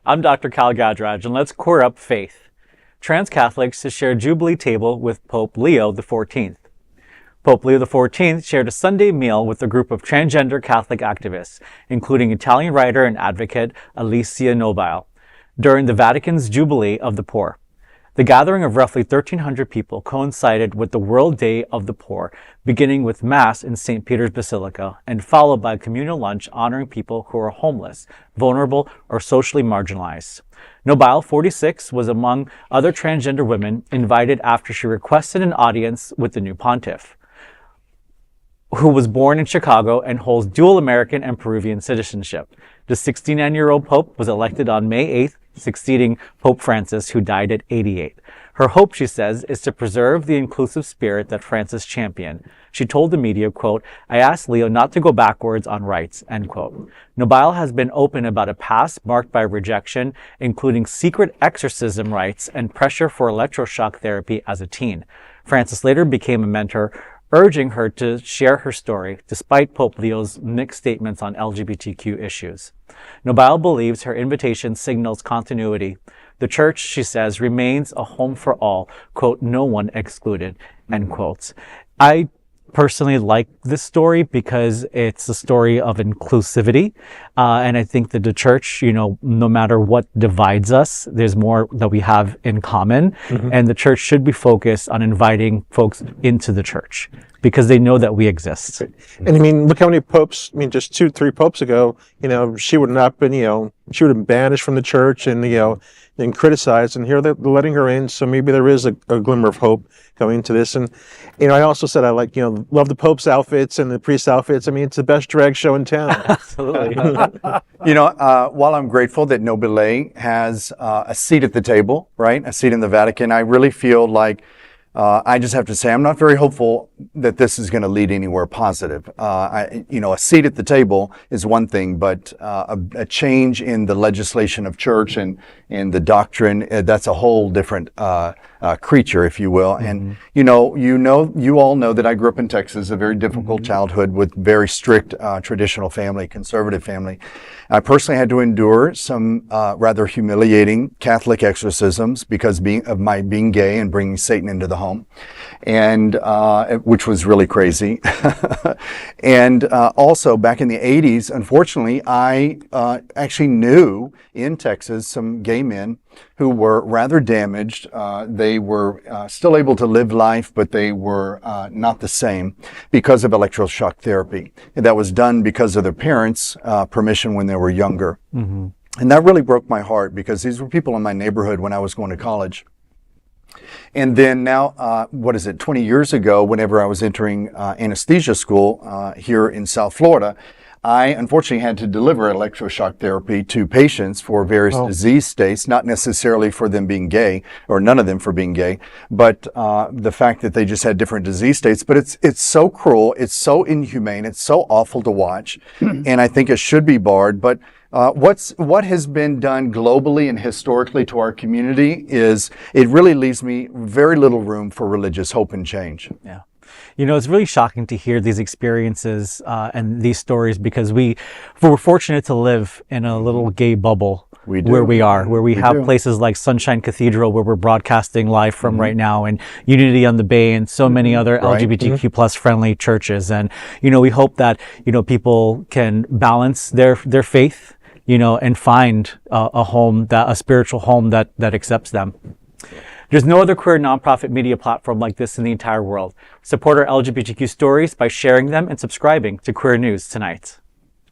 I'm Dr. Cal Gadraj, and let's core up faith. Trans Catholics has shared Jubilee table with Pope Leo XIV. Pope Leo XIV shared a Sunday meal with a group of transgender Catholic activists, including Italian writer and advocate Alessia Nobile, during the Vatican's Jubilee of the Poor. The gathering of roughly 1,300 people coincided with the World Day of the Poor, beginning with Mass in St. Peter's Basilica and followed by a communal lunch honoring people who are homeless, vulnerable, or socially marginalized. Nobile, 46, was among other transgender women invited after she requested an audience with the new pontiff, who was born in Chicago and holds dual American and Peruvian citizenship. The 69-year-old Pope was elected on May 8th, succeeding Pope Francis, who died at 88. Her hope, she says, is to preserve the inclusive spirit that Francis championed. She told the media, quote, "I asked Leo not to go backwards on rights," end quote. Nobile has been open about a past marked by rejection, including secret exorcism rites and pressure for electroshock therapy as a teen. Francis later became a mentor, urging her to share her story, despite Pope Leo's mixed statements on LGBTQ issues. Nobile believes her invitation signals continuity. The church, she says, remains a home for all, quote, "no one excluded," end quotes. I personally like this story because it's a story of inclusivity. And I think that the church, no matter what divides us, there's more that we have in common. And the church should be focused on inviting folks into the church because they know that we exist. And I mean, look how many popes, just 2-3 popes ago, she would not been, she would have been banished from the church and criticized, and here they're letting her in, so maybe there is a glimmer of hope going into this. And I also said I love the Pope's outfits and the priest outfits. It's the best drag show in town. Absolutely. While I'm grateful that Nobile has a seat at the table, right, a seat in the Vatican, I really feel like I just have to say I'm not very hopeful that this is going to lead anywhere positive. A seat at the table is one thing, but a change in the legislation of church and the doctrine, that's a whole different creature, if you will. And you all know that I grew up in Texas, a very difficult childhood with very strict traditional family, conservative family. I personally had to endure some rather humiliating Catholic exorcisms because of my being gay and bringing Satan into the home, and which was really crazy. And also back in the 80s, unfortunately, I actually knew in Texas some gay men who were rather damaged. They were still able to live life, but they were not the same because of electroshock therapy. And that was done because of their parents' permission when they were younger. And that really broke my heart because these were people in my neighborhood when I was going to college. And then now, 20 years ago, whenever I was entering anesthesia school here in South Florida, I unfortunately had to deliver electroshock therapy to patients for various disease states, not necessarily for them being gay, or none of them for being gay, but the fact that they just had different disease states. But it's so cruel, it's so inhumane, it's so awful to watch, and I think it should be barred. But what has been done globally and historically to our community is it really leaves me very little room for religious hope and change. Yeah. It's really shocking to hear these experiences and these stories because we're fortunate to live in a little gay bubble where we have places like Sunshine Cathedral where we're broadcasting live from right now, and Unity on the Bay and so many other LGBTQ plus friendly churches. And, we hope that, people can balance their faith, and find a spiritual home that accepts them. There's no other queer nonprofit media platform like this in the entire world. Support our LGBTQ stories by sharing them and subscribing to Queer News Tonight.